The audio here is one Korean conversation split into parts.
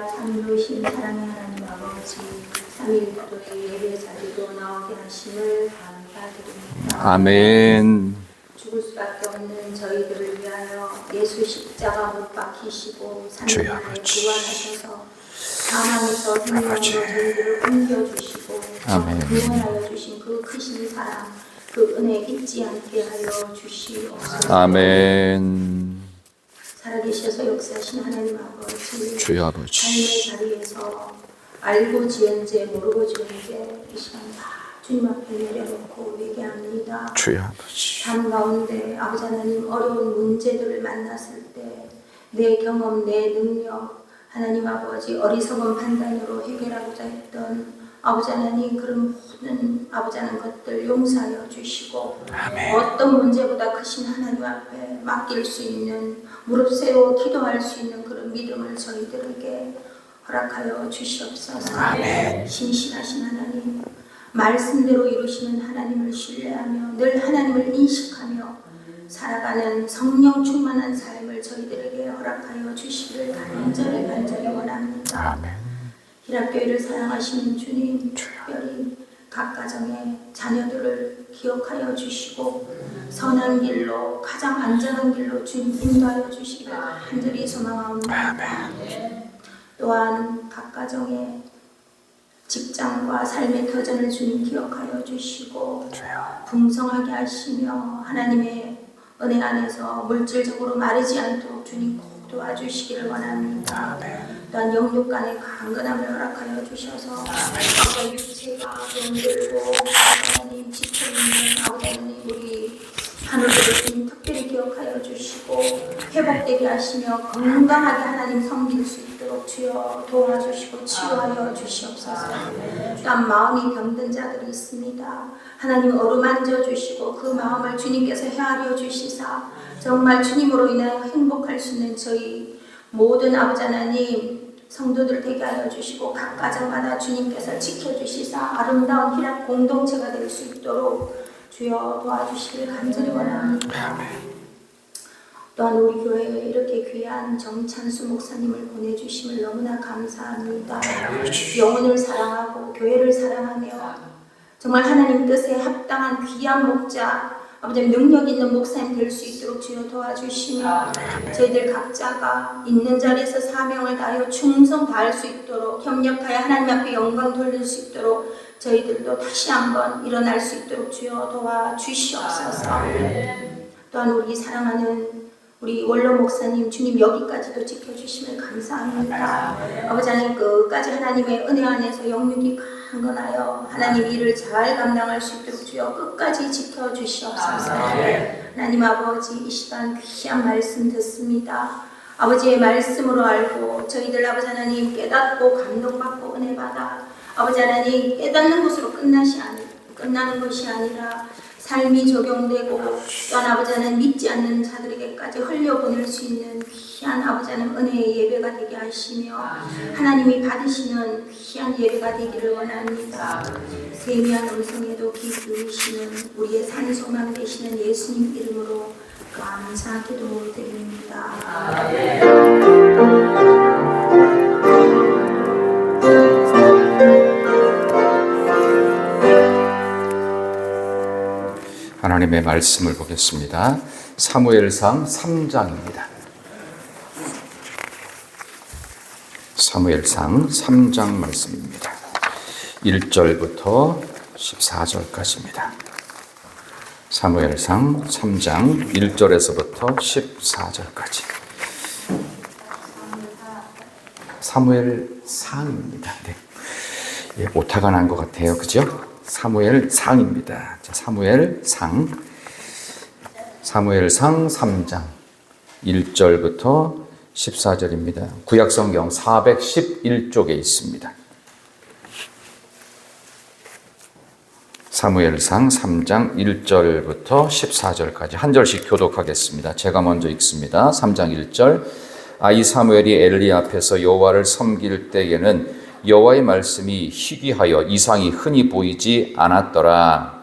참으신 사랑의 하나님 아버지, 3일 기도의 예배 자리로 나오게 하심을 감사드립니다. 아멘. 죽을 수밖에 없는 저희들을 위하여 예수 십자가 못 박히시고 주여 3일 만에 아버지. 부활하셔서 사망에서 생명으로 아버지. 저희들을 옮겨주시고 아멘. 구원하여 주신 그 크신 사랑, 그 은혜 잊지 않게 하여 주시옵소서. 아멘. 살아계셔서 역사하신 하나님 아버지, 주여 아버지. 삶의 자리에서 알고 지은 죄 모르고 지은 죄 이 시간 다 주님 앞에 내려놓고 회개합니다. 주여 아버지. 삶 가운데 아버지 하나님 어려운 문제들을 만났을 때 내 경험, 내 능력, 하나님 아버지 어리석은 판단으로 해결하고자 했던 아버지 하나님 그런 모든 아버지 하나님 것들 용서하여 주시고 아멘. 어떤 문제보다 크신 하나님 앞에 맡길 수 있는 무릎 세워 기도할 수 있는 그런 믿음을 저희들에게 허락하여 주시옵소서. 아멘. 신실하신 하나님, 말씀대로 이루시는 하나님을 신뢰하며 늘 하나님을 인식하며 살아가는 성령 충만한 삶을 저희들에게 허락하여 주시기를 간절히 원합니다. 아멘. 희락교회를 사랑하시는 주님, 특별히 각 가정의 자녀들을 기억하여 주시고 선한 길로, 가장 안전한 길로 주님 인도하여 주시기를 간절히 소망합니다. 또한 각 가정의 직장과 삶의 터전을 주님 기억하여 주시고 풍성하게 하시며 하나님의 은혜 안에서 물질적으로 마르지 않도록 주님 꼭 도와주시기를 원합니다. 또한 영육 간의 강건함을 허락하여 주셔서 아버지 육체가 병들고 하나님 지쳐있는 아버지 하나님 우리 하늘들을 주님 특별히 기억하여 주시고 회복되게 하시며 건강하게 하나님 섬길 수 있도록 주여 도와주시고 치유하여 주시옵소서. 또한 마음이 병든 자들이 있습니다. 하나님 어루만져 주시고 그 마음을 주님께서 헤아려 주시사 정말 주님으로 인하여 행복할 수 있는 저희 모든 아버지 하나님 성도들 되게 하여 주시고 각 가정마다 주님께서 지켜주시사 아름다운 희락 공동체가 될 수 있도록 주여 도와주시길 간절히 원합니다. 또한 우리 교회에 이렇게 귀한 정찬수 목사님을 보내주심을 너무나 감사합니다. 영혼을 사랑하고 교회를 사랑하며 정말 하나님 뜻에 합당한 귀한 목자 아버지 능력 있는 목사님 될 수 있도록 주여 도와주시며 저희들 각자가 있는 자리에서 사명을 다하여 충성 다할 수 있도록 협력하여 하나님 앞에 영광 돌릴 수 있도록 저희들도 다시 한번 일어날 수 있도록 주여 도와주시옵소서. 또한 우리 사랑하는 우리 원로 목사님 주님 여기까지도 지켜주시면 감사합니다. 아버지 하나님 끝까지 하나님의 은혜 안에서 영육이 강건하여 하나님 일을 잘 감당할 수 있도록 주여 끝까지 지켜주시옵소서. 하나님 아버지 이 시간 귀한 말씀 듣습니다. 아버지의 말씀으로 알고 저희들 아버지 하나님 깨닫고 감동받고 은혜받아 아버지 하나님 깨닫는 것으로 끝나는 것이 아니라 삶이 적용되고 또한 아버지 하나님 믿지 않는 자들에게까지 흘려보낼 수 있는 귀한 아버지 하나님 은혜의 예배가 되게 하시며 하나님이 받으시는 귀한 예배가 되기를 원합니다. 세미한 음성에도 귀 기울이시는 우리의 산소망 되시는 예수님 이름으로 감사 기도드립니다. 하나님의 말씀을 보겠습니다. 사무엘상 3장입니다. 사무엘상 3장 말씀입니다. 1절부터 14절까지입니다. 사무엘상 3장 1절에서부터 14절까지. 사무엘상입니다. 네. 예, 오타가 난 것 같아요. 그죠? 사무엘상입니다. 자, 사무엘상 3장 1절부터 14절입니다. 구약성경 411쪽에 있습니다. 사무엘상 3장 1절부터 14절까지 한 절씩 교독하겠습니다. 제가 먼저 읽습니다. 3장 1절. 아이 사무엘이 엘리 앞에서 여호와를 섬길 때에는 여호와의 말씀이 희귀하여 이상이 흔히 보이지 않았더라.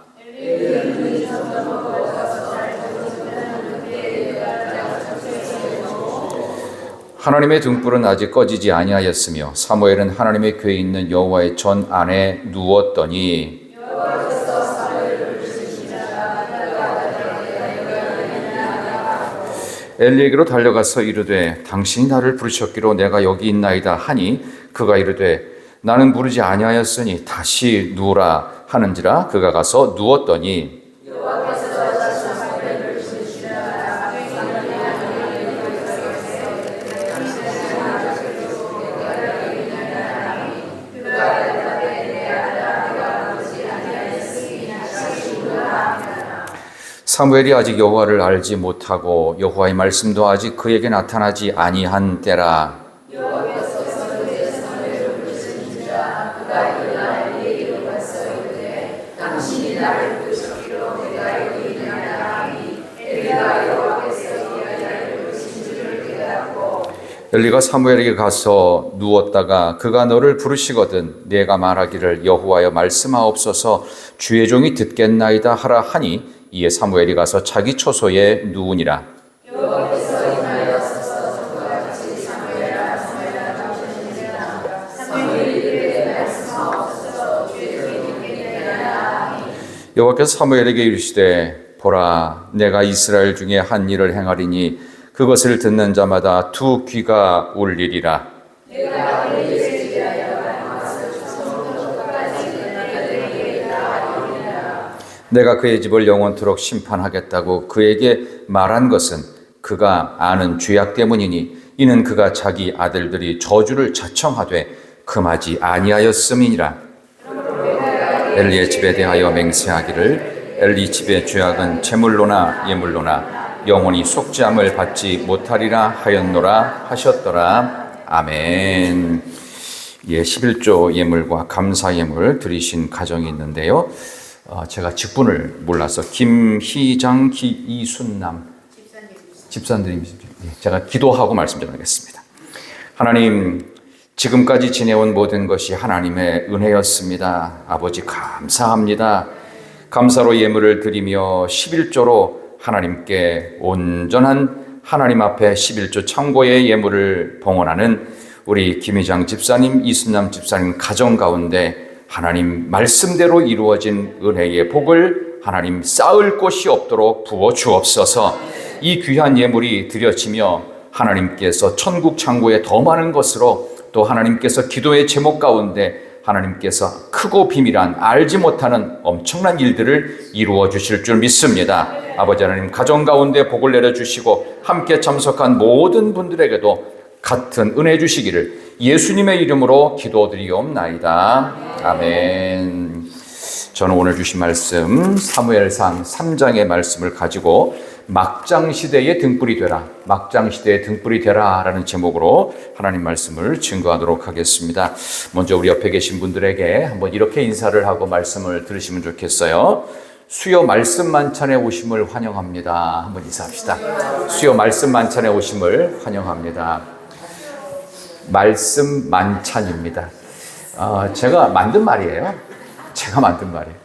하나님의 등불은 아직 꺼지지 아니하였으며 사무엘은 하나님의 궤에 있는 여호와의 전 안에 누웠더니 엘리에게로 달려가서 이르되 당신이 나를 부르셨기로 내가 여기 있나이다 하니 그가 이르되 나는 부르지 아니하였으니 다시 누우라 하는지라 그가 가서 누웠더니 사무엘이 아직 여호와를 알지 못하고 여호와의 말씀도 아직 그에게 나타나지 아니한 때라. 엘리가 사무엘에게 가서 누웠다가 그가 너를 부르시거든 내가 말하기를 여호와여 말씀하옵소서 주의 종이 듣겠나이다 하라 하니 이에 사무엘이 가서 자기 처소에 누우니라. 여호와께서 사무엘에게 이르시되 보라 내가 이스라엘 중에 한 일을 행하리니 그것을 듣는 자마다 두 귀가 울리리라. 내가 그의 집을 영원토록 심판하겠다고 그에게 말한 것은 그가 아는 죄악 때문이니 이는 그가 자기 아들들이 저주를 자청하되 금하지 아니하였음이니라. 엘리의 집에 대하여 맹세하기를 엘리 집의 죄악은 제물로나 예물로나 영원히 속죄함을 받지 못하리라 하였노라 하셨더라. 아멘. 예, 11조 예물과 감사 예물 드리신 가정이 있는데요. 제가 직분을 몰라서 김희장 이순남 집사님입니다. 제가 기도하고 말씀 전하겠습니다. 하나님, 지금까지 지내온 모든 것이 하나님의 은혜였습니다. 아버지 감사합니다. 감사로 예물을 드리며 11조로 하나님께 온전한 하나님 앞에 11조 창고의 예물을 봉헌하는 우리 김희장 집사님, 이순남 집사님 가정 가운데 하나님 말씀대로 이루어진 은혜의 복을 하나님 쌓을 곳이 없도록 부어 주옵소서. 이 귀한 예물이 드려지며 하나님께서 천국 창고에 더 많은 것으로 또 하나님께서 기도의 제목 가운데 하나님께서 크고 비밀한 알지 못하는 엄청난 일들을 이루어 주실 줄 믿습니다. 아버지 하나님 가정 가운데 복을 내려주시고 함께 참석한 모든 분들에게도 같은 은혜 주시기를 예수님의 이름으로 기도드리옵나이다. 아멘. 저는 오늘 주신 말씀 사무엘상 3장의 말씀을 가지고 막장시대의 등불이 되라, 막장시대의 등불이 되라 라는 제목으로 하나님 말씀을 증거하도록 하겠습니다. 먼저 우리 옆에 계신 분들에게 한번 이렇게 인사를 하고 말씀을 들으시면 좋겠어요. 수요 말씀 만찬에 오심을 환영합니다. 한번 인사합시다. 수요 말씀 만찬에 오심을 환영합니다. 말씀 만찬입니다. 제가 만든 말이에요. 제가 만든 말이에요.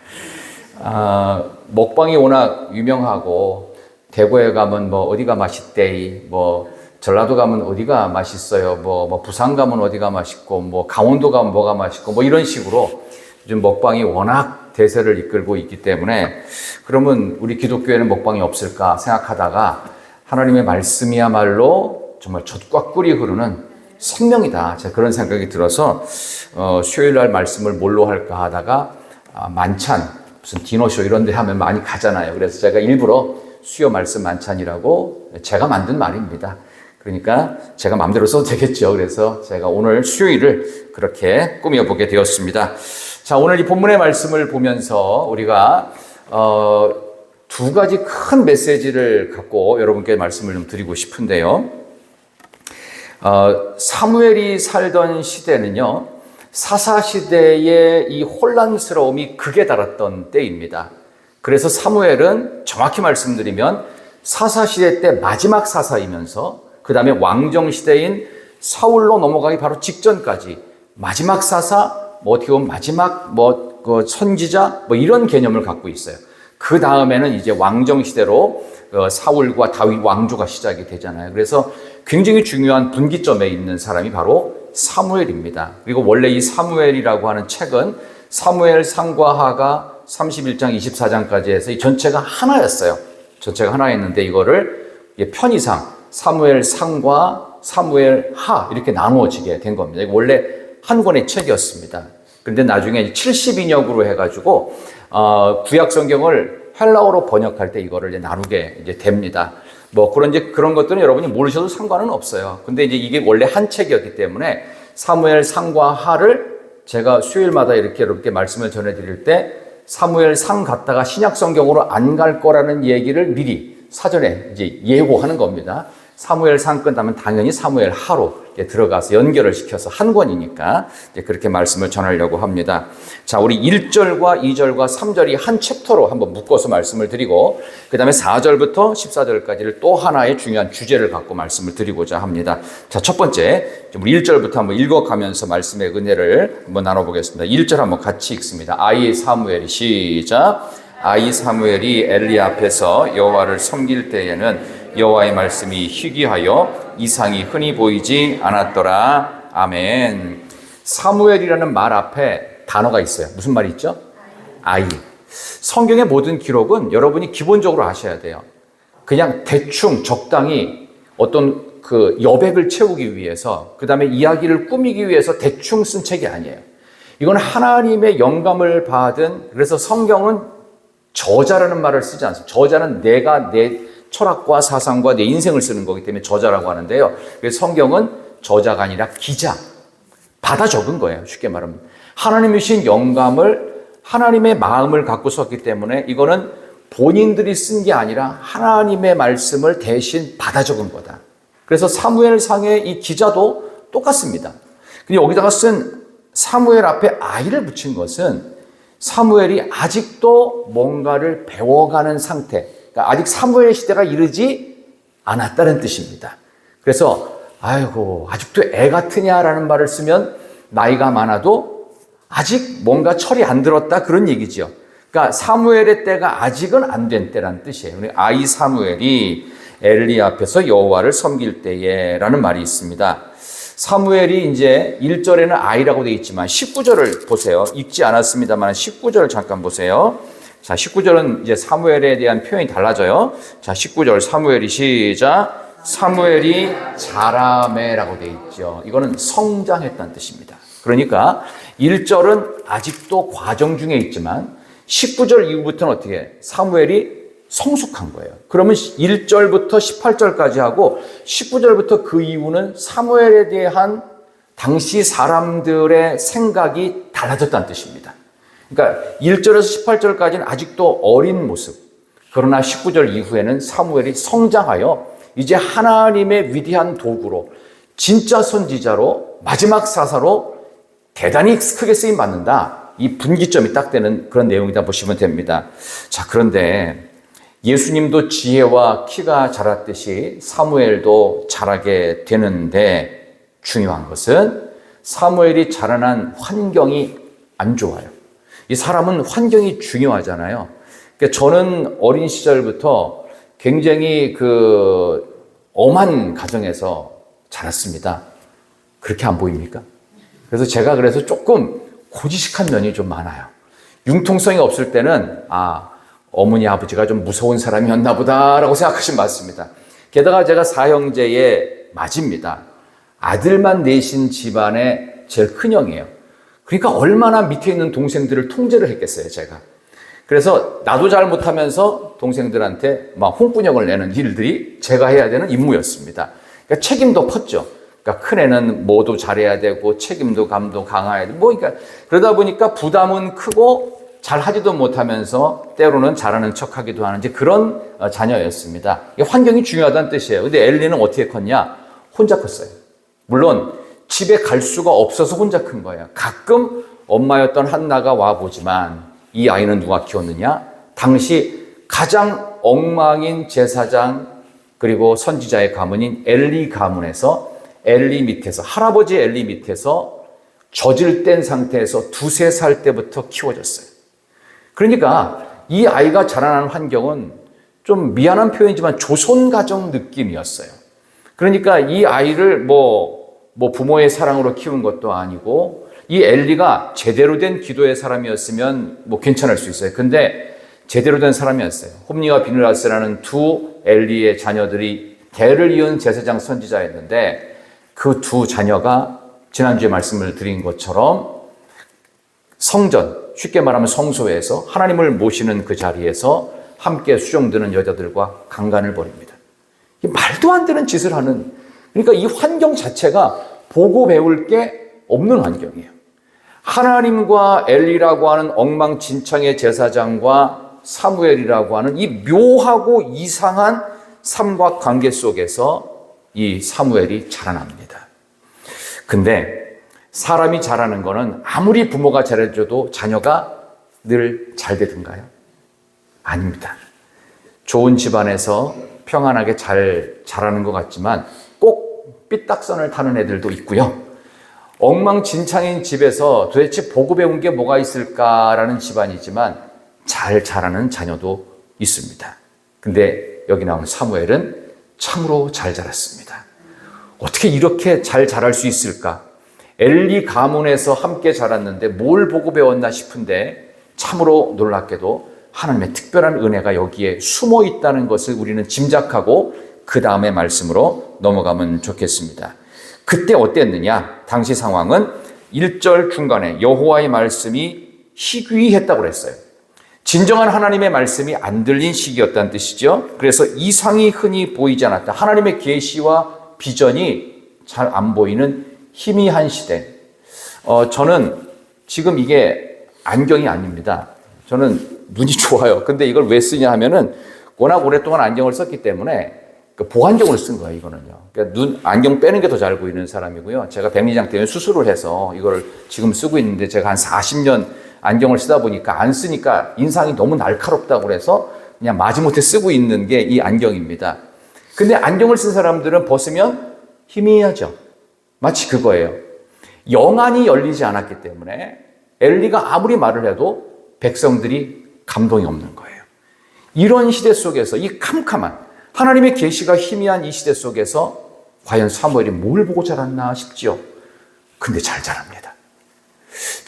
먹방이 워낙 유명하고 대구에 가면 뭐 어디가 맛있대이, 뭐 전라도 가면 어디가 맛있어요, 뭐 부산 가면 어디가 맛있고, 뭐 강원도 가면 뭐가 맛있고, 뭐 이런 식으로 요즘 먹방이 워낙 대세를 이끌고 있기 때문에 그러면 우리 기독교에는 먹방이 없을까 생각하다가 하나님의 말씀이야말로 정말 젖과 꿀이 흐르는 생명이다. 제가 그런 생각이 들어서 수요일 날 말씀을 뭘로 할까 하다가 만찬, 무슨 디너쇼 이런 데 하면 많이 가잖아요. 그래서 제가 일부러 수요 말씀 만찬이라고 제가 만든 말입니다. 그러니까 제가 마음대로 써도 되겠죠. 그래서 제가 오늘 수요일을 그렇게 꾸며보게 되었습니다. 자, 오늘 이 본문의 말씀을 보면서 우리가 두 가지 큰 메시지를 갖고 여러분께 말씀을 좀 드리고 싶은데요. 사무엘이 살던 시대는요, 사사시대의 이 혼란스러움이 극에 달았던 때입니다. 그래서 사무엘은 정확히 말씀드리면 사사시대 때 마지막 사사이면서 그 다음에 왕정시대인 사울로 넘어가기 바로 직전까지 마지막 사사, 뭐 어떻게 보면 마지막 그 선지자 뭐 이런 개념을 갖고 있어요. 그 다음에는 이제 왕정시대로 사울과 다윗 왕조가 시작이 되잖아요. 그래서 굉장히 중요한 분기점에 있는 사람이 바로 사무엘입니다. 그리고 원래 이 사무엘이라고 하는 책은 사무엘 상과 하가 31장 24장까지 해서 이 전체가 하나였어요. 전체가 하나였는데 이거를 편의상 사무엘 상과 사무엘 하 이렇게 나누어지게 된 겁니다. 이거 원래 한 권의 책이었습니다. 그런데 나중에 70인역으로 해가지고 구약 성경을 헬라어로 번역할 때 이거를 나누게 이제 됩니다. 뭐 그런 것들은 여러분이 모르셔도 상관은 없어요. 근데 이제 이게 원래 한 책이었기 때문에 사무엘 상과 하를 제가 수요일마다 이렇게 말씀을 전해드릴 때 사무엘 상 갔다가 신약 성경으로 안 갈 거라는 얘기를 미리 사전에 이제 예고하는 겁니다. 사무엘 상 끝나면 당연히 사무엘 하로 들어가서 연결을 시켜서 한 권이니까 이제 그렇게 말씀을 전하려고 합니다. 자, 우리 1절과 2절과 3절이 한 챕터로 한번 묶어서 말씀을 드리고 그 다음에 4절부터 14절까지를 또 하나의 중요한 주제를 갖고 말씀을 드리고자 합니다. 자, 첫 번째 우리 1절부터 한번 읽어가면서 말씀의 은혜를 한번 나눠보겠습니다. 1절 한번 같이 읽습니다. 아이 사무엘이 시작. 아이 사무엘이 엘리 앞에서 여호와를 섬길 때에는 여호와의 말씀이 희귀하여 이상이 흔히 보이지 않았더라. 아멘. 사무엘이라는 말 앞에 단어가 있어요. 무슨 말이 있죠? 아이. 성경의 모든 기록은 여러분이 기본적으로 아셔야 돼요. 그냥 대충 적당히 어떤 그 여백을 채우기 위해서 그 다음에 이야기를 꾸미기 위해서 대충 쓴 책이 아니에요. 이건 하나님의 영감을 받은, 그래서 성경은 저자라는 말을 쓰지 않습니다. 저자는 내가 내 철학과 사상과 내 인생을 쓰는 거기 때문에 저자라고 하는데요. 그래서 성경은 저자가 아니라 기자, 받아 적은 거예요. 쉽게 말하면 하나님이 주신 영감을, 하나님의 마음을 갖고 썼기 때문에 이거는 본인들이 쓴 게 아니라 하나님의 말씀을 대신 받아 적은 거다. 그래서 사무엘상의 이 기자도 똑같습니다. 근데 여기다가 쓴 사무엘 앞에 아이를 붙인 것은 사무엘이 아직도 뭔가를 배워가는 상태, 그러니까 아직 사무엘 시대가 이르지 않았다는 뜻입니다. 그래서 아이고 아직도 애 같으냐라는 말을 쓰면 나이가 많아도 아직 뭔가 철이 안 들었다 그런 얘기죠. 그러니까 사무엘의 때가 아직은 안 된 때라는 뜻이에요. 아이 사무엘이 엘리 앞에서 여호와를 섬길 때에라는 말이 있습니다. 사무엘이 이제 1절에는 아이라고 되어 있지만 19절을 보세요. 읽지 않았습니다만 19절을 잠깐 보세요. 자, 19절은 이제 사무엘에 대한 표현이 달라져요. 자, 19절 사무엘이 시작. 사무엘이 자라매라고 되어 있죠. 이거는 성장했다는 뜻입니다. 그러니까 1절은 아직도 과정 중에 있지만 19절 이후부터는 어떻게 해요? 사무엘이 성숙한 거예요. 그러면 1절부터 18절까지 하고 19절부터 그 이후는 사무엘에 대한 당시 사람들의 생각이 달라졌다는 뜻입니다. 그러니까 1절에서 18절까지는 아직도 어린 모습. 그러나 19절 이후에는 사무엘이 성장하여 이제 하나님의 위대한 도구로 진짜 선지자로 마지막 사사로 대단히 크게 쓰임 받는다. 이 분기점이 딱 되는 그런 내용이다 보시면 됩니다. 자, 그런데 예수님도 지혜와 키가 자랐듯이 사무엘도 자라게 되는데 중요한 것은 사무엘이 자라난 환경이 안 좋아요. 이 사람은 환경이 중요하잖아요. 그러니까 저는 어린 시절부터 굉장히 엄한 가정에서 자랐습니다. 그렇게 안 보입니까? 그래서 제가 그래서 조금 고지식한 면이 좀 많아요. 융통성이 없을 때는 어머니 아버지가 좀 무서운 사람이었나 보다라고 생각하시면 맞습니다. 게다가 제가 사형제의 맏입니다. 아들만 내신 집안의 제일 큰형이에요. 그러니까 얼마나 밑에 있는 동생들을 통제를 했겠어요, 제가. 그래서 나도 잘 못하면서 동생들한테 막 홍군형을 내는 일들이 제가 해야 되는 임무였습니다. 그러니까 책임도 컸죠. 그러니까 큰애는 뭐도 잘해야 되고 책임도 감도 강해야 되고 그러니까 그러다 보니까 부담은 크고 잘 하지도 못하면서 때로는 잘하는 척하기도 하는 그런 자녀였습니다. 환경이 중요하다는 뜻이에요. 근데 엘리는 어떻게 컸냐? 혼자 컸어요. 물론 집에 갈 수가 없어서 혼자 큰 거예요. 가끔 엄마였던 한나가 와보지만 이 아이는 누가 키웠느냐? 당시 가장 엉망인 제사장 그리고 선지자의 가문인 엘리 가문에서 엘리 밑에서 할아버지 엘리 밑에서 젖을 상태에서 2-3살 때부터 키워졌어요. 그러니까 이 아이가 자라나는 환경은 좀 미안한 표현이지만 조선 가정 느낌이었어요. 그러니까 이 아이를 뭐 부모의 사랑으로 키운 것도 아니고 이 엘리가 제대로 된 기도의 사람이었으면 뭐 괜찮을 수 있어요. 근데 제대로 된 사람이었어요. 홈니와 비느하스라는 두 엘리의 자녀들이 대를 이은 제사장 선지자였는데 그 두 자녀가 지난주에 말씀을 드린 것처럼 성전, 쉽게 말하면 성소에서 하나님을 모시는 그 자리에서 함께 수종드는 여자들과 강간을 벌입니다. 말도 안 되는 짓을 하는, 그러니까 이 환경 자체가 보고 배울 게 없는 환경이에요. 하나님과 엘리라고 하는 엉망진창의 제사장과 사무엘이라고 하는 이 묘하고 이상한 삼각관계 속에서 이 사무엘이 자라납니다. 근데 사람이 자라는 거는 아무리 부모가 잘해줘도 자녀가 늘 잘 되든가요? 아닙니다. 좋은 집안에서 평안하게 잘 자라는 것 같지만 꼭 삐딱선을 타는 애들도 있고요. 엉망진창인 집에서 도대체 보고 배운 게 뭐가 있을까라는 집안이지만 잘 자라는 자녀도 있습니다. 근데 여기 나오는 사무엘은 참으로 잘 자랐습니다. 어떻게 이렇게 잘 자랄 수 있을까? 엘리 가문에서 함께 자랐는데 뭘 보고 배웠나 싶은데 참으로 놀랍게도 하나님의 특별한 은혜가 여기에 숨어 있다는 것을 우리는 짐작하고 그 다음에 말씀으로 넘어가면 좋겠습니다. 그때 어땠느냐? 당시 상황은 1절 중간에 여호와의 말씀이 희귀했다고 그랬어요. 진정한 하나님의 말씀이 안 들린 시기였다는 뜻이죠. 그래서 이상이 흔히 보이지 않았다. 하나님의 계시와 비전이 잘 안 보이는 희미한 시대. 저는 지금 이게 안경이 아닙니다. 저는 눈이 좋아요. 근데 이걸 왜 쓰냐 하면은 워낙 오랫동안 안경을 썼기 때문에 보안경을 쓴 거예요, 이거는요. 그러니까 안경 빼는 게 더 잘 보이는 사람이고요. 제가 백내장 때문에 수술을 해서 이걸 지금 쓰고 있는데 제가 한 40년 안경을 쓰다 보니까 안 쓰니까 인상이 너무 날카롭다고 그래서 그냥 마지못해 쓰고 있는 게 이 안경입니다. 근데 안경을 쓴 사람들은 벗으면 희미하죠. 마치 그거예요. 영안이 열리지 않았기 때문에 엘리가 아무리 말을 해도 백성들이 감동이 없는 거예요. 이런 시대 속에서 이 캄캄한 하나님의 계시가 희미한 이 시대 속에서 과연 사무엘이 뭘 보고 자랐나 싶지요. 근데 잘 자랍니다.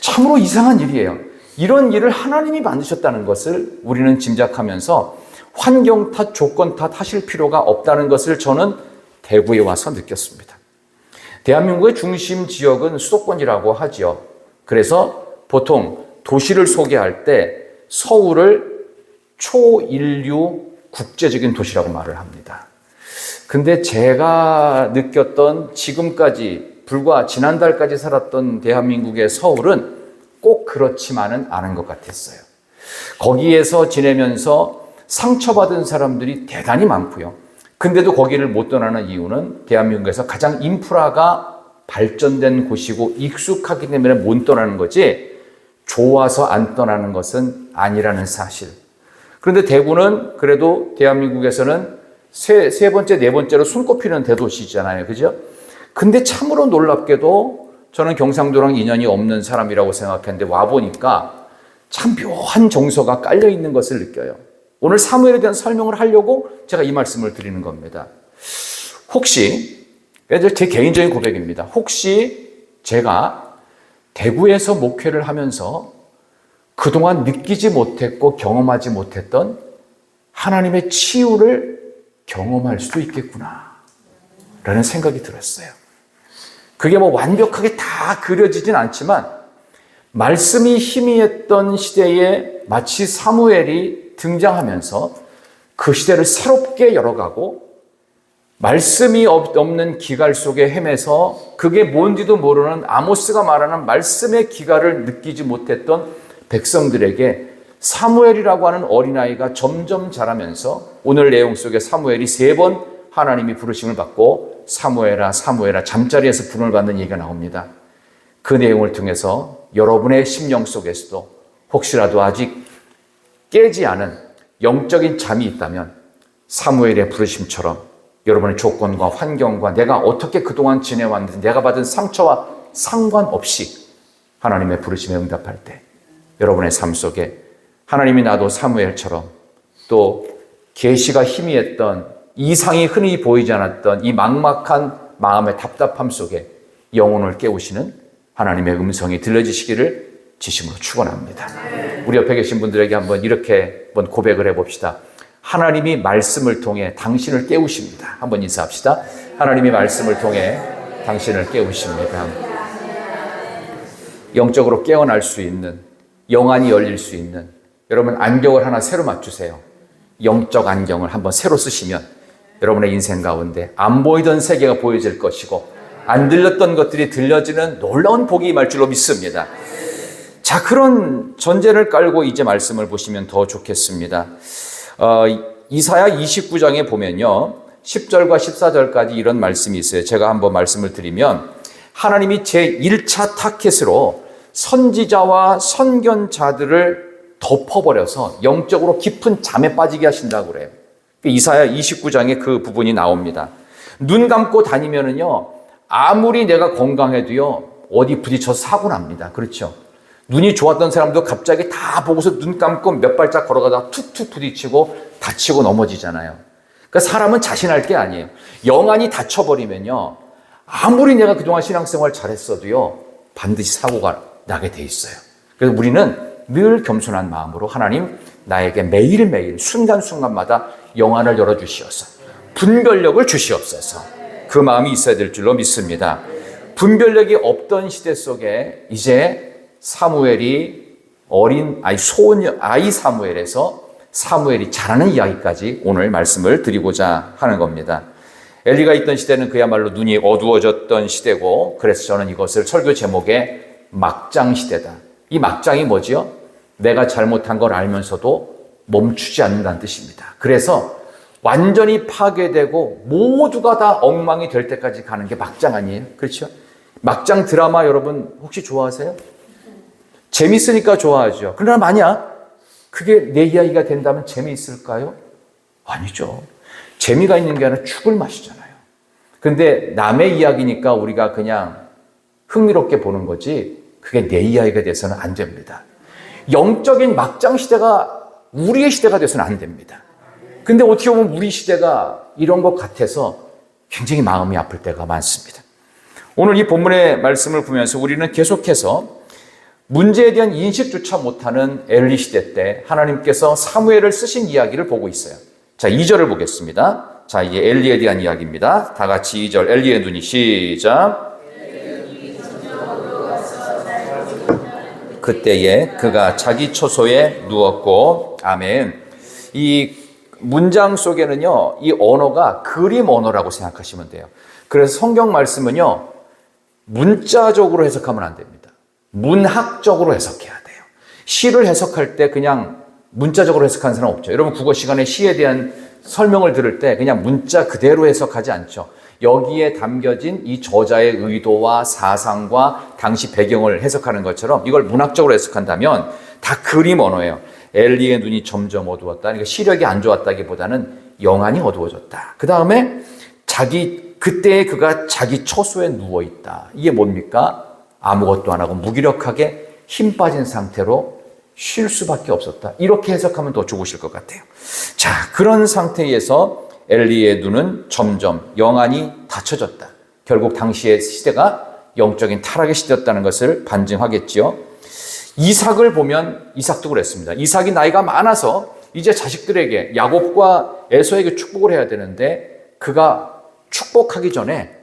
참으로 이상한 일이에요. 이런 일을 하나님이 만드셨다는 것을 우리는 짐작하면서 환경 탓, 조건 탓 하실 필요가 없다는 것을 저는 대구에 와서 느꼈습니다. 대한민국의 중심 지역은 수도권이라고 하죠. 그래서 보통 도시를 소개할 때 서울을 초인류 국제적인 도시라고 말을 합니다. 근데 제가 느꼈던 지금까지 불과 지난달까지 살았던 대한민국의 서울은 꼭 그렇지만은 않은 것 같았어요. 거기에서 지내면서 상처받은 사람들이 대단히 많고요. 근데도 거기를 못 떠나는 이유는 대한민국에서 가장 인프라가 발전된 곳이고 익숙하기 때문에 못 떠나는 거지 좋아서 안 떠나는 것은 아니라는 사실. 그런데 대구는 그래도 대한민국에서는 세 번째, 네 번째로 손꼽히는 대도시잖아요. 그죠? 근데 참으로 놀랍게도 저는 경상도랑 인연이 없는 사람이라고 생각했는데 와보니까 참 묘한 정서가 깔려 있는 것을 느껴요. 오늘 사무엘에 대한 설명을 하려고 제가 이 말씀을 드리는 겁니다. 혹시, 제 개인적인 고백입니다. 혹시 제가 대구에서 목회를 하면서 그동안 느끼지 못했고 경험하지 못했던 하나님의 치유를 경험할 수도 있겠구나 라는 생각이 들었어요. 그게 뭐 완벽하게 다 그려지진 않지만 말씀이 희미했던 시대에 마치 사무엘이 등장하면서 그 시대를 새롭게 열어가고 말씀이 없는 기갈 속에 헤매서 그게 뭔지도 모르는 아모스가 말하는 말씀의 기갈을 느끼지 못했던 백성들에게 사무엘이라고 하는 어린아이가 점점 자라면서 오늘 내용 속에 사무엘이 3번 하나님이 부르심을 받고 사무엘아 사무엘아 잠자리에서 부름을 받는 얘기가 나옵니다. 그 내용을 통해서 여러분의 심령 속에서도 혹시라도 아직 깨지 않은 영적인 잠이 있다면 사무엘의 부르심처럼 여러분의 조건과 환경과 내가 어떻게 그동안 지내왔는지 내가 받은 상처와 상관없이 하나님의 부르심에 응답할 때 여러분의 삶 속에 하나님이 나도 사무엘처럼 또 계시가 희미했던 이상이 흔히 보이지 않았던 이 막막한 마음의 답답함 속에 영혼을 깨우시는 하나님의 음성이 들려지시기를 지심으로 축원합니다. 우리 옆에 계신 분들에게 한번 이렇게 한번 고백을 해봅시다. 하나님이 말씀을 통해 당신을 깨우십니다. 한번 인사합시다. 하나님이 말씀을 통해 당신을 깨우십니다. 영적으로 깨어날 수 있는, 영안이 열릴 수 있는, 여러분 안경을 하나 새로 맞추세요. 영적 안경을 한번 새로 쓰시면 여러분의 인생 가운데 안 보이던 세계가 보여질 것이고 안 들렸던 것들이 들려지는 놀라운 복이 임할 줄로 믿습니다. 자, 그런 전제를 깔고 이제 말씀을 보시면 더 좋겠습니다. 이사야 29장에 보면요, 10절과 14절까지 이런 말씀이 있어요. 제가 한번 말씀을 드리면, 하나님이 제1차 타켓으로 선지자와 선견자들을 덮어버려서 영적으로 깊은 잠에 빠지게 하신다고 그래요. 이사야 29장에 그 부분이 나옵니다. 눈 감고 다니면은요, 아무리 내가 건강해도요, 어디 부딪혀서 사고 납니다. 그렇죠? 눈이 좋았던 사람도 갑자기 다 보고서 눈 감고 몇 발짝 걸어가다가 툭툭 부딪히고 다치고 넘어지잖아요. 그러니까 사람은 자신할 게 아니에요. 영안이 다쳐버리면요, 아무리 내가 그동안 신앙생활 잘했어도요, 반드시 사고가 나게 돼 있어요. 그래서 우리는 늘 겸손한 마음으로 하나님, 나에게 매일매일 순간순간마다 영안을 열어주시어서 분별력을 주시옵소서, 그 마음이 있어야 될 줄로 믿습니다. 분별력이 없던 시대 속에 이제 사무엘이 아이 사무엘에서 사무엘이 잘하는 이야기까지 오늘 말씀을 드리고자 하는 겁니다. 엘리가 있던 시대는 그야말로 눈이 어두워졌던 시대고, 그래서 저는 이것을 설교 제목에 막장 시대다. 이 막장이 뭐지요? 내가 잘못한 걸 알면서도 멈추지 않는다는 뜻입니다. 그래서 완전히 파괴되고 모두가 다 엉망이 될 때까지 가는 게 막장 아니에요? 그렇죠? 막장 드라마 여러분 혹시 좋아하세요? 재밌으니까 좋아하죠. 그러나 만약 그게 내 이야기가 된다면 재미있을까요? 아니죠. 재미가 있는 게 아니라 죽을 맛이잖아요. 근데 남의 이야기니까 우리가 그냥 흥미롭게 보는 거지, 그게 내 이야기가 돼서는 안 됩니다. 영적인 막장 시대가 우리의 시대가 돼서는 안 됩니다. 근데 어떻게 보면 우리 시대가 이런 것 같아서 굉장히 마음이 아플 때가 많습니다. 오늘 이 본문의 말씀을 보면서 우리는 계속해서 문제에 대한 인식조차 못하는 엘리 시대 때 하나님께서 사무엘을 쓰신 이야기를 보고 있어요. 자, 2절을 보겠습니다. 자, 이게 엘리에 대한 이야기입니다. 다 같이 2절, 엘리의 눈이 시작. 그때에 그가 자기 처소에 누웠고, 아멘. 이 문장 속에는요, 이 언어가 그림 언어라고 생각하시면 돼요. 그래서 성경 말씀은요, 문자적으로 해석하면 안 됩니다. 문학적으로 해석해야 돼요. 시를 해석할 때 그냥 문자적으로 해석하는 사람 없죠. 여러분 국어 시간에 시에 대한 설명을 들을 때 그냥 문자 그대로 해석하지 않죠. 여기에 담겨진 이 저자의 의도와 사상과 당시 배경을 해석하는 것처럼 이걸 문학적으로 해석한다면 다 그림 언어예요. 엘리의 눈이 점점 어두웠다. 그러니까 시력이 안 좋았다기보다는 영안이 어두워졌다. 그 다음에 그때에 그가 자기 처소에 누워있다. 이게 뭡니까? 아무것도 안 하고 무기력하게 힘 빠진 상태로 쉴 수밖에 없었다. 이렇게 해석하면 더 좋으실 것 같아요. 자, 그런 상태에서 엘리의 눈은 점점 영안이 닫혀졌다. 결국 당시의 시대가 영적인 타락의 시대였다는 것을 반증하겠지요. 이삭을 보면 이삭도 그랬습니다. 이삭이 나이가 많아서 이제 자식들에게 야곱과 에서에게 축복을 해야 되는데 그가 축복하기 전에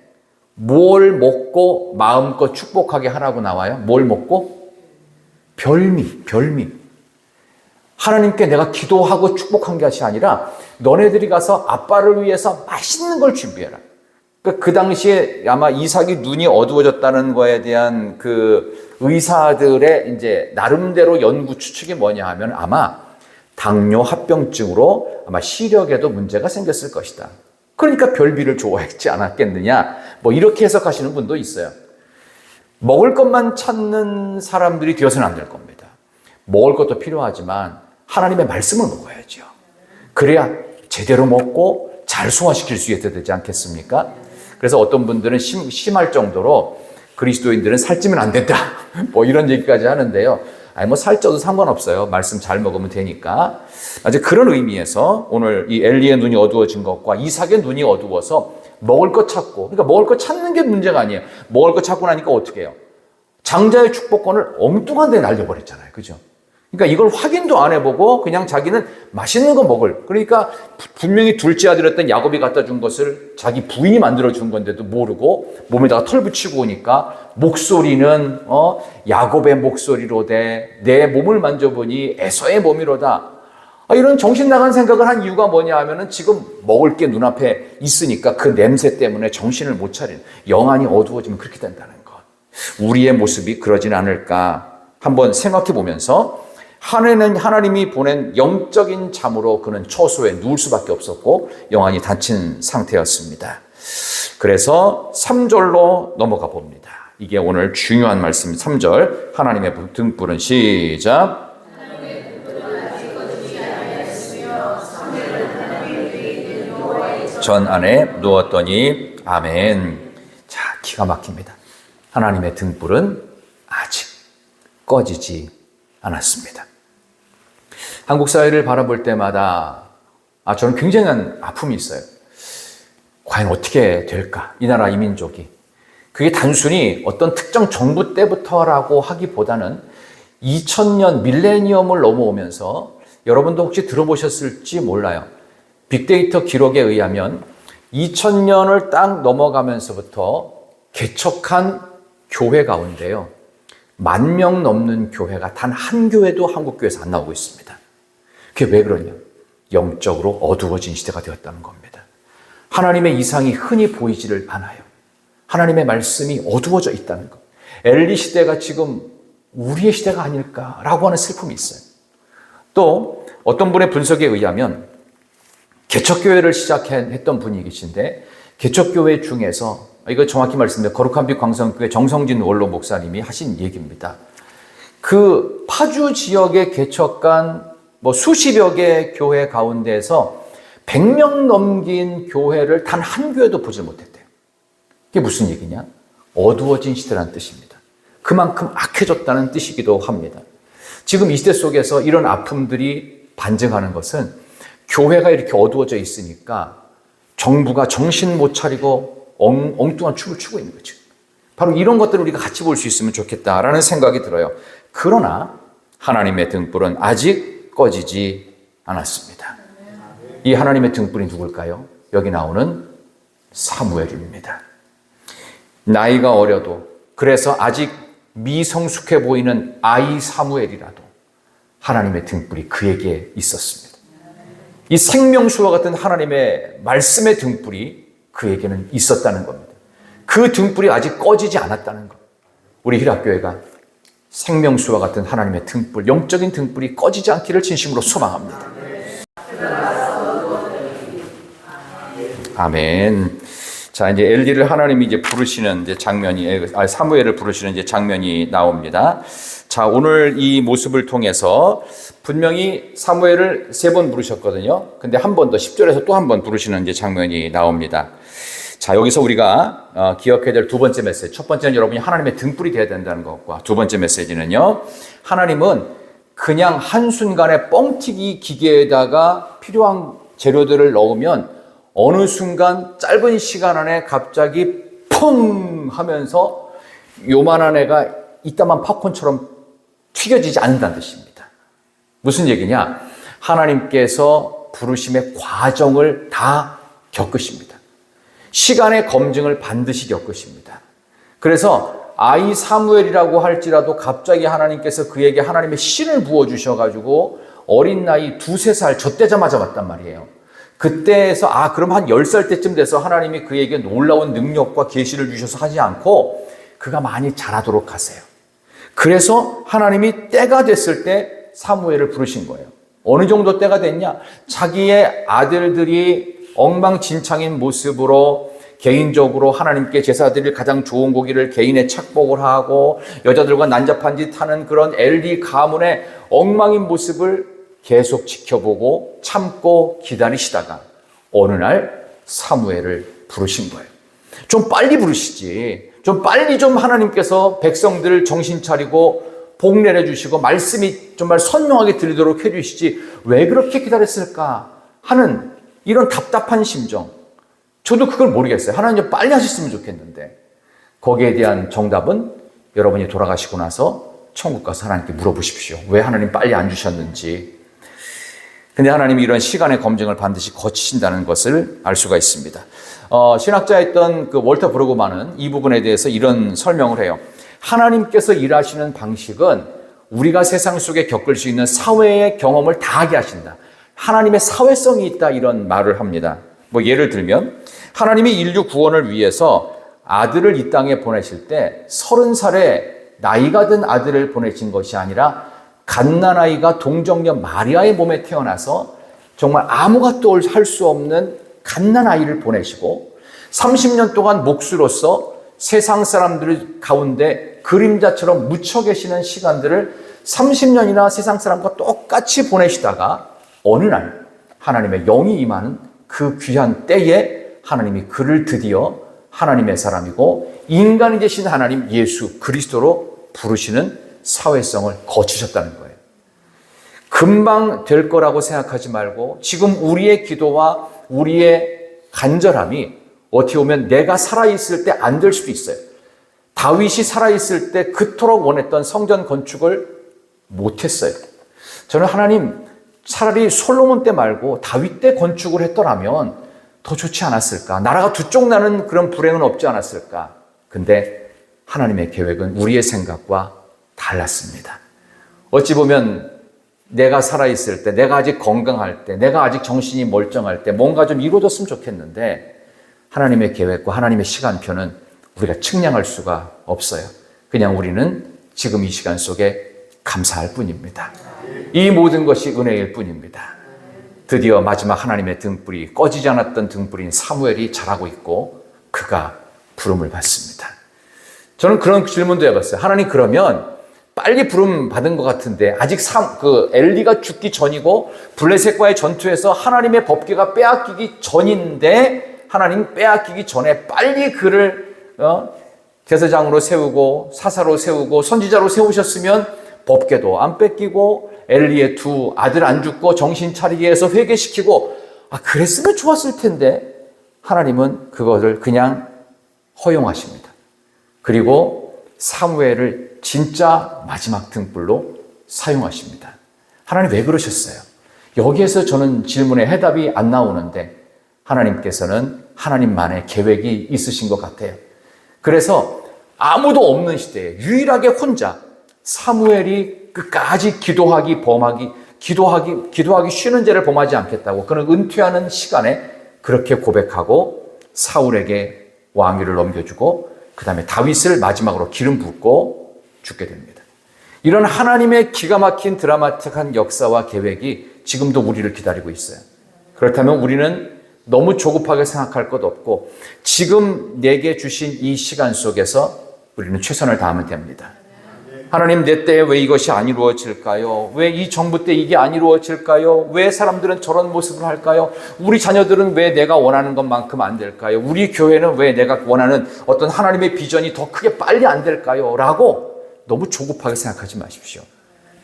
뭘 먹고 마음껏 축복하게 하라고 나와요? 뭘 먹고? 별미. 하나님께 내가 기도하고 축복한 것이 아니라 너네들이 가서 아빠를 위해서 맛있는 걸 준비해라. 그 당시에 아마 이삭이 눈이 어두워졌다는 거에 대한 그 의사들의 이제 나름대로 연구 추측이 뭐냐 하면 아마 당뇨 합병증으로 아마 시력에도 문제가 생겼을 것이다. 그러니까 별미를 좋아했지 않았겠느냐. 뭐 이렇게 해석하시는 분도 있어요. 먹을 것만 찾는 사람들이 되어서는 안 될 겁니다. 먹을 것도 필요하지만 하나님의 말씀을 먹어야죠. 그래야 제대로 먹고 잘 소화시킬 수 있게 되지 않겠습니까? 그래서 어떤 분들은 심할 정도로 그리스도인들은 살찌면 안 된다. 뭐 이런 얘기까지 하는데요. 아니 뭐 살쪄도 상관없어요. 말씀 잘 먹으면 되니까. 아주 그런 의미에서 오늘 이 엘리의 눈이 어두워진 것과 이삭의 눈이 어두워서 먹을 것 찾고, 그러니까 먹을 것 찾는 게 문제가 아니에요. 먹을 것 찾고 나니까 어떻게 해요? 장자의 축복권을 엉뚱한 데 날려버렸잖아요. 그죠? 그러니까 이걸 확인도 안 해보고 그냥 자기는 맛있는 거 먹을. 그러니까 분명히 둘째 아들이었던 야곱이 갖다 준 것을 자기 부인이 만들어 준 건데도 모르고 몸에다가 털 붙이고 오니까 목소리는 야곱의 목소리로되 내 몸을 만져보니 에서의 몸이로다. 이런 정신 나간 생각을 한 이유가 뭐냐 하면은 지금 먹을 게 눈앞에 있으니까 그 냄새 때문에 정신을 못 차리는, 영안이 어두워지면 그렇게 된다는 것. 우리의 모습이 그러진 않을까 한번 생각해 보면서, 한해는 하나님이 보낸 영적인 잠으로 그는 처소에 누울 수밖에 없었고 영안이 닫힌 상태였습니다. 그래서 3절로 넘어가 봅니다. 이게 오늘 중요한 말씀. 3절 하나님의 등불은 시작. 전 안에 누웠더니 아멘. 자, 기가 막힙니다. 하나님의 등불은 아직 꺼지지 않았습니다. 한국 사회를 바라볼 때마다 저는 굉장한 아픔이 있어요. 과연 어떻게 될까? 이 나라 이 민족이. 그게 단순히 어떤 특정 정부 때부터라고 하기보다는 2000년 밀레니엄을 넘어오면서 여러분도 혹시 들어보셨을지 몰라요. 빅데이터 기록에 의하면 2000년을 딱 넘어가면서부터 개척한 교회 가운데요, 10,000명 넘는 교회가 단 한 교회도 한국교회에서 안 나오고 있습니다. 그게 왜 그러냐? 영적으로 어두워진 시대가 되었다는 겁니다. 하나님의 이상이 흔히 보이지를 않아요. 하나님의 말씀이 어두워져 있다는 것. 엘리 시대가 지금 우리의 시대가 아닐까라고 하는 슬픔이 있어요. 또 어떤 분의 분석에 의하면 개척교회를 시작했던 분이 계신데, 개척교회 중에서, 이거 정확히 말씀드리면 거룩한 빛 광성교회 정성진 원로 목사님이 하신 얘기입니다. 그 파주 지역에 개척한 수십여 개 교회 가운데에서 100명 넘긴 교회를 단 한 교회도 보지 못했대요. 그게 무슨 얘기냐? 어두워진 시대라는 뜻입니다. 그만큼 악해졌다는 뜻이기도 합니다. 지금 이 시대 속에서 이런 아픔들이 반증하는 것은 교회가 이렇게 어두워져 있으니까 정부가 정신 못 차리고 엉뚱한 춤을 추고 있는 거죠. 바로 이런 것들을 우리가 같이 볼 수 있으면 좋겠다라는 생각이 들어요. 그러나 하나님의 등불은 아직 꺼지지 않았습니다. 이 하나님의 등불이 누굴까요? 여기 나오는 사무엘입니다. 나이가 어려도, 그래서 아직 미성숙해 보이는 아이 사무엘이라도 하나님의 등불이 그에게 있었습니다. 이 생명수와 같은 하나님의 말씀의 등불이 그에게는 있었다는 겁니다. 그 등불이 아직 꺼지지 않았다는 것. 우리 희락교회가 생명수와 같은 하나님의 등불, 영적인 등불이 꺼지지 않기를 진심으로 소망합니다. 아멘. 자, 이제 엘리를 하나님이 이제 부르시는 이제 장면이, 사무엘을 부르시는 이제 장면이 나옵니다. 자, 오늘 이 모습을 통해서 분명히 사무엘을 3번 부르셨거든요. 근데 한 번 더 10절에서 또 한 번 부르시는 이제 장면이 나옵니다. 자, 여기서 우리가 기억해야 될 두 번째 메시지. 첫 번째는 여러분이 하나님의 등불이 되어야 된다는 것과, 두 번째 메시지는요, 하나님은 그냥 한순간에 뻥튀기 기계에다가 필요한 재료들을 넣으면 어느 순간 짧은 시간 안에 갑자기 펑 하면서 요만한 애가 이따만 팝콘처럼 튀겨지지 않는다는 뜻입니다. 무슨 얘기냐? 하나님께서 부르심의 과정을 다 겪으십니다. 시간의 검증을 반드시 겪으십니다. 그래서 아이 사무엘이라고 할지라도 갑자기 하나님께서 그에게 하나님의 신을 부어주셔가지고 어린 나이 2-3살 젖대자마자 왔단 말이에요. 그때에서 그럼 한 10살 때쯤 돼서 하나님이 그에게 놀라운 능력과 계시를 주셔서 하지 않고 그가 많이 자라도록 하세요. 그래서 하나님이 때가 됐을 때 사무엘을 부르신 거예요. 어느 정도 때가 됐냐? 자기의 아들들이 엉망진창인 모습으로 개인적으로 하나님께 제사 드릴 가장 좋은 고기를 개인의 착복을 하고 여자들과 난잡한 짓 하는 그런 엘리 가문의 엉망인 모습을 계속 지켜보고 참고 기다리시다가 어느 날 사무엘을 부르신 거예요. 좀 빨리 부르시지. 좀 빨리 좀 하나님께서 백성들 정신 차리고 복 내려주시고 말씀이 정말 선명하게 들리도록 해주시지 왜 그렇게 기다렸을까 하는 이런 답답한 심정. 저도 그걸 모르겠어요. 하나님 빨리 하셨으면 좋겠는데 거기에 대한 정답은 여러분이 돌아가시고 나서 천국 가서 하나님께 물어보십시오. 왜 하나님 빨리 안 주셨는지. 근데 하나님이 이런 시간의 검증을 반드시 거치신다는 것을 알 수가 있습니다. 신학자였던 그 월터 브루그만은 이 부분에 대해서 이런 설명을 해요. 하나님께서 일하시는 방식은 우리가 세상 속에 겪을 수 있는 사회의 경험을 다하게 하신다. 하나님의 사회성이 있다 이런 말을 합니다. 뭐 예를 들면 하나님이 인류 구원을 위해서 아들을 이 땅에 보내실 때 30살에 나이가 든 아들을 보내신 것이 아니라 갓난아이가 동정녀 마리아의 몸에 태어나서 정말 아무것도 할 수 없는 갓난아이를 보내시고 30년 동안 목수로서 세상 사람들 가운데 그림자처럼 묻혀 계시는 시간들을 30년이나 세상 사람과 똑같이 보내시다가 어느 날 하나님의 영이 임하는 그 귀한 때에 하나님이 그를 드디어 하나님의 사람이고 인간이 되신 하나님 예수 그리스도로 부르시는 사회성을 거치셨다는 거예요. 금방 될 거라고 생각하지 말고 지금 우리의 기도와 우리의 간절함이 어떻게 보면 내가 살아있을 때 안 될 수도 있어요. 다윗이 살아있을 때 그토록 원했던 성전 건축을 못했어요. 저는 하나님 차라리 솔로몬 때 말고 다윗 때 건축을 했더라면 더 좋지 않았을까? 나라가 두 쪽 나는 그런 불행은 없지 않았을까? 근데 하나님의 계획은 우리의 생각과 달랐습니다. 어찌 보면 내가 살아있을 때, 내가 아직 건강할 때, 내가 아직 정신이 멀쩡할 때 뭔가 좀 이루어졌으면 좋겠는데 하나님의 계획과 하나님의 시간표는 우리가 측량할 수가 없어요. 그냥 우리는 지금 이 시간 속에 감사할 뿐입니다. 이 모든 것이 은혜일 뿐입니다. 드디어 마지막 하나님의 등불이 꺼지지 않았던 등불인 사무엘이 자라고 있고 그가 부름을 받습니다. 저는 그런 질문도 해봤어요. 하나님 그러면 빨리 부름 받은 것 같은데 아직 엘리가 죽기 전이고 블레셋과의 전투에서 하나님의 법궤가 빼앗기기 전인데 하나님 빼앗기기 전에 빨리 그를 제사장으로 세우고 사사로 세우고 선지자로 세우셨으면 법궤도 안 뺏기고 엘리의 두 아들 안 죽고 정신 차리게 해서 회개시키고 그랬으면 좋았을 텐데 하나님은 그것을 그냥 허용하십니다. 그리고 사무엘을 진짜 마지막 등불로 사용하십니다. 하나님 왜 그러셨어요? 여기에서 저는 질문에 해답이 안 나오는데 하나님께서는 하나님만의 계획이 있으신 것 같아요. 그래서 아무도 없는 시대에 유일하게 혼자 사무엘이 끝까지 기도하기 쉬는 죄를 범하지 않겠다고 그는 은퇴하는 시간에 그렇게 고백하고 사울에게 왕위를 넘겨주고 그 다음에 다윗을 마지막으로 기름 붓고 죽게 됩니다. 이런 하나님의 기가 막힌 드라마틱한 역사와 계획이 지금도 우리를 기다리고 있어요. 그렇다면 우리는 너무 조급하게 생각할 것 없고 지금 내게 주신 이 시간 속에서 우리는 최선을 다하면 됩니다. 하나님 내 때에 왜 이것이 안 이루어질까요? 왜 이 정부 때 이게 안 이루어질까요? 왜 사람들은 저런 모습을 할까요? 우리 자녀들은 왜 내가 원하는 것만큼 안 될까요? 우리 교회는 왜 내가 원하는 어떤 하나님의 비전이 더 크게 빨리 안 될까요? 라고 너무 조급하게 생각하지 마십시오.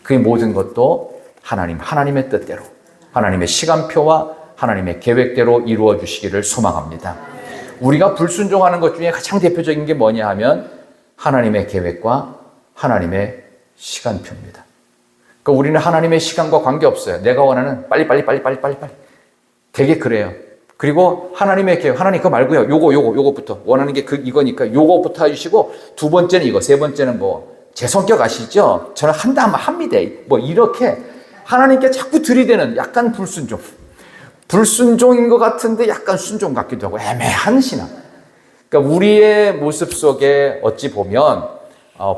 그 모든 것도 하나님의 뜻대로 하나님의 시간표와 하나님의 계획대로 이루어 주시기를 소망합니다. 우리가 불순종하는 것 중에 가장 대표적인 게 뭐냐 하면 하나님의 계획과 하나님의 시간표입니다. 그러니까 우리는 하나님의 시간과 관계없어요. 내가 원하는 빨리. 되게 그래요. 그리고 하나님의 계획, 하나님 그거 말고요. 요거부터 원하는 게 이거니까 요거부터 해주시고 두 번째는 이거, 세 번째는 제 성격 아시죠? 저는 합니다. 이렇게 하나님께 자꾸 들이대는 약간 불순종인 것 같은데 약간 순종 같기도 하고 애매한 신앙. 그러니까 우리의 모습 속에 어찌 보면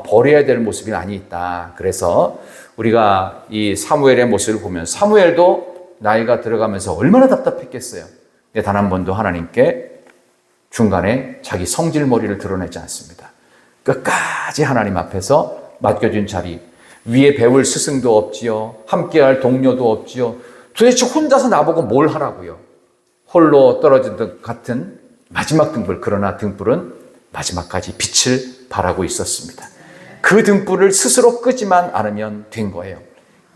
버려야 될 모습이 많이 있다. 그래서 우리가 이 사무엘의 모습을 보면 사무엘도 나이가 들어가면서 얼마나 답답했겠어요. 근데 단 한 번도 하나님께 중간에 자기 성질머리를 드러내지 않습니다. 끝까지 하나님 앞에서 맡겨준 자리, 위에 배울 스승도 없지요. 함께할 동료도 없지요. 도대체 혼자서 나보고 뭘 하라고요. 홀로 떨어진 것 같은 마지막 등불. 그러나 등불은 마지막까지 빛을 발하고 있었습니다. 그 등불을 스스로 끄지만 않으면 된 거예요.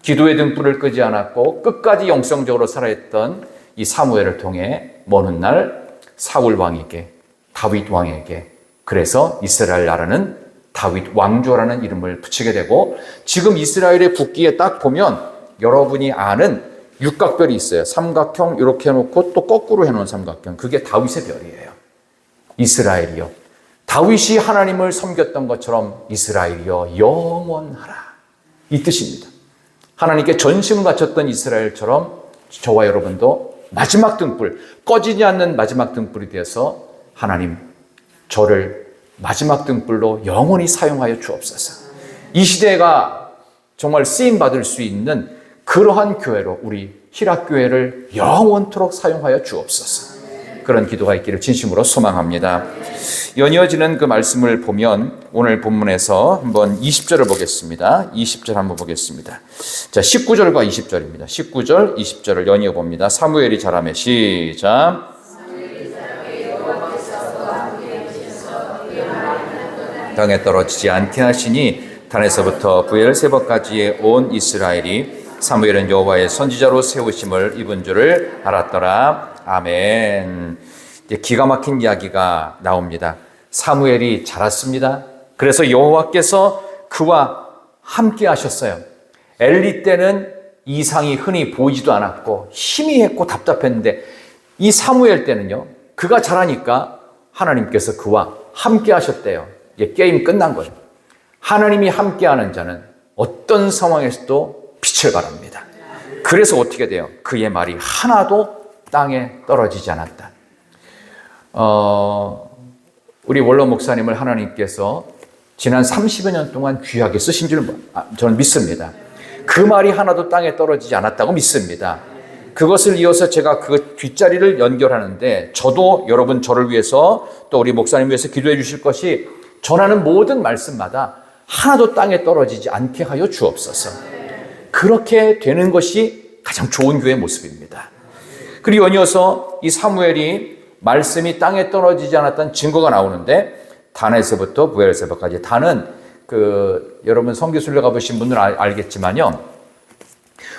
기도의 등불을 끄지 않았고 끝까지 영성적으로 살아있던 이 사무엘을 통해 먼 훗날 사울 왕에게, 다윗 왕에게, 그래서 이스라엘 나라는 다윗 왕조라는 이름을 붙이게 되고, 지금 이스라엘의 국기에 딱 보면 여러분이 아는 육각별이 있어요. 삼각형 이렇게 해놓고 또 거꾸로 해놓은 삼각형, 그게 다윗의 별이에요. 이스라엘이요, 다윗이 하나님을 섬겼던 것처럼 이스라엘이여 영원하라, 이 뜻입니다. 하나님께 전심을 바쳤던 이스라엘처럼 저와 여러분도 마지막 등불, 꺼지지 않는 마지막 등불이 되어서 하나님 저를 마지막 등불로 영원히 사용하여 주옵소서. 이 시대가 정말 쓰임받을 수 있는 그러한 교회로 우리 희락교회를 영원토록 사용하여 주옵소서. 그런 기도가 있기를 진심으로 소망합니다. 연이어지는 그 말씀을 보면 오늘 본문에서 한번 20절을 보겠습니다. 20절 한번 보겠습니다. 자, 19절과 20절입니다. 19절, 20절을 연이어 봅니다. 사무엘이 자라매, 시작. 땅에 떨어지지 않게 하시니 단에서부터 브엘세바까지의 온 이스라엘이 사무엘은 여호와의 선지자로 세우심을 입은 줄을 알았더라. 아멘. 이제 기가 막힌 이야기가 나옵니다. 사무엘이 자랐습니다. 그래서 여호와께서 그와 함께 하셨어요. 엘리 때는 이상이 흔히 보이지도 않았고 희미했고 답답했는데, 이 사무엘 때는요, 그가 자라니까 하나님께서 그와 함께 하셨대요. 이제 게임 끝난 거예요. 하나님이 함께하는 자는 어떤 상황에서도 빛을 발합니다. 그래서 어떻게 돼요? 그의 말이 하나도 땅에 떨어지지 않았다. 우리 원로 목사님을 하나님께서 지난 30여 년 동안 귀하게 쓰신 줄 저는 믿습니다. 그 말이 하나도 땅에 떨어지지 않았다고 믿습니다. 그것을 이어서 제가 그 뒷자리를 연결하는데, 저도 여러분 저를 위해서 또 우리 목사님 위해서 기도해 주실 것이, 전하는 모든 말씀마다 하나도 땅에 떨어지지 않게 하여 주옵소서. 그렇게 되는 것이 가장 좋은 교회의 모습입니다. 그리고 연이어서 이 사무엘이 말씀이 땅에 떨어지지 않았다는 증거가 나오는데, 단에서부터 브엘세바까지. 단은 여러분 선교순례 가보신 분들은 알겠지만요,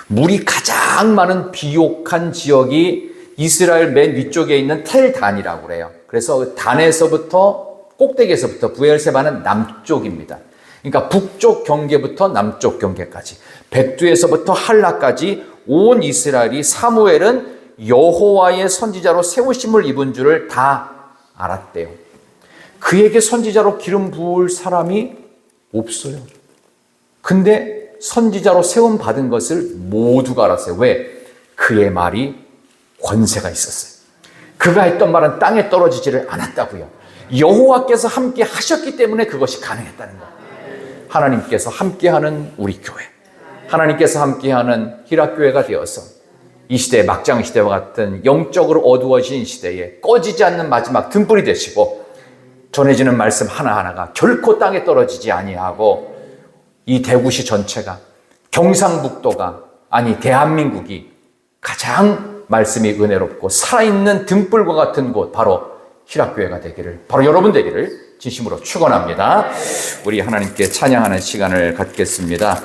물이 가장 많은 비옥한 지역이 이스라엘 맨 위쪽에 있는 텔단이라고 그래요. 그래서 단에서부터 꼭대기에서부터 브엘세바는 남쪽입니다. 그러니까 북쪽 경계부터 남쪽 경계까지, 백두에서부터 한라까지 온 이스라엘이 사무엘은 여호와의 선지자로 세우심을 입은 줄을 다 알았대요. 그에게 선지자로 기름 부을 사람이 없어요. 근데 선지자로 세움 받은 것을 모두가 알았어요. 왜? 그의 말이 권세가 있었어요. 그가 했던 말은 땅에 떨어지지를 않았다고요. 여호와께서 함께 하셨기 때문에 그것이 가능했다는 거예요. 하나님께서 함께하는 우리 교회, 하나님께서 함께하는 희락교회가 되어서 이 시대, 막장 시대와 같은 영적으로 어두워진 시대에 꺼지지 않는 마지막 등불이 되시고, 전해지는 말씀 하나하나가 결코 땅에 떨어지지 아니하고, 이 대구시 전체가, 경상북도가, 아니 대한민국이 가장 말씀이 은혜롭고 살아있는 등불과 같은 곳, 바로 희락교회가 되기를, 바로 여러분 되기를 진심으로 축원합니다. 우리 하나님께 찬양하는 시간을 갖겠습니다.